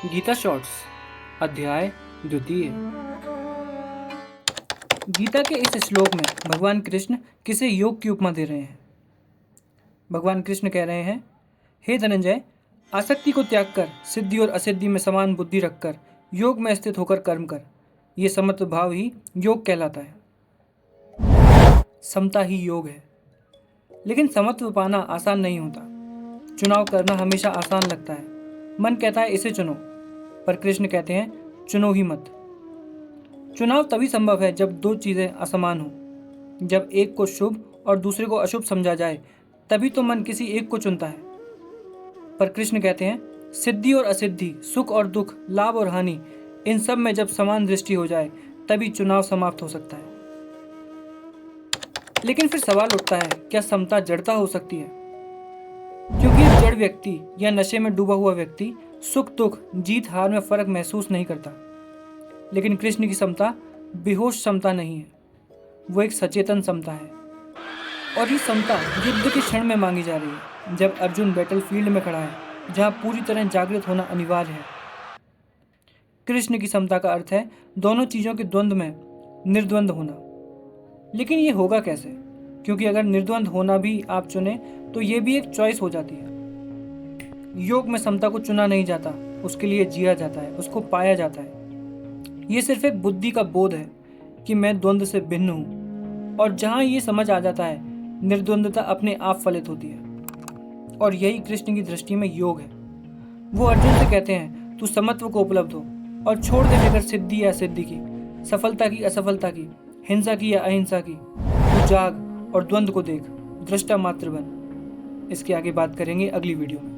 Gita shorts अध्याय द्वितीय। गीता के इस श्लोक में भगवान कृष्ण किसे योग की उपमा दे रहे हैं। भगवान कृष्ण कह रहे हैं, हे धनंजय, आसक्ति को त्याग कर सिद्धि और असिद्धि में समान बुद्धि रखकर योग में स्थित होकर कर्म कर। ये समत्व भाव ही योग कहलाता है। समता ही योग है, लेकिन समत्व पाना आसान नहीं होता। चुनाव करना हमेशा आसान लगता है। मन कहता है इसे चुनो, पर कृष्ण कहते हैं चुनो ही मत। चुनाव तभी संभव है जब दो चीजें असमान हो। जब एक को शुभ और दूसरे को अशुभ समझा जाए, तभी तो मन किसी एक को चुनता है। पर कृष्ण कहते हैं सिद्धि और असिद्धि, सुख और दुख, लाभ और हानि, इन सब में जब समान दृष्टि हो जाए तभी चुनाव समाप्त हो सकता है। लेकिन फिर सवाल उठता है, क्या समता जड़ता हो सकती है? क्योंकि एक जड़ व्यक्ति या नशे में डूबा हुआ व्यक्ति सुख दुख, जीत हार में फर्क महसूस नहीं करता। लेकिन कृष्ण की समता बेहोश समता नहीं है, वो एक सचेतन समता है। और ये समता युद्ध के क्षण में मांगी जा रही है, जब अर्जुन बैटलफील्ड में खड़ा है, जहां पूरी तरह जागृत होना अनिवार्य है। कृष्ण की समता का अर्थ है दोनों चीजों के द्वंद्व में निर्द्वंद होना। लेकिन ये होगा कैसे? क्योंकि अगर निर्द्वंद होना भी आप चुने तो ये भी एक चॉइस हो जाती है। योग में समता को चुना नहीं जाता, उसके लिए जिया जाता है, उसको पाया जाता है। ये सिर्फ एक बुद्धि का बोध है कि मैं द्वंद्व से भिन्न हूं, और जहां ये समझ आ जाता है, निर्द्वंदता अपने आप फलित होती है। और यही कृष्ण की दृष्टि में योग है। वो अर्जुन से कहते हैं, तू समत्व को उपलब्ध हो और छोड़ दे फिक्र सिद्धि या असिद्धि की, सफलता की असफलता की, हिंसा की या अहिंसा की। तू जाग और द्वंद्व को देख, दृष्टा मात्र बन। इसके आगे बात करेंगे अगली वीडियो में।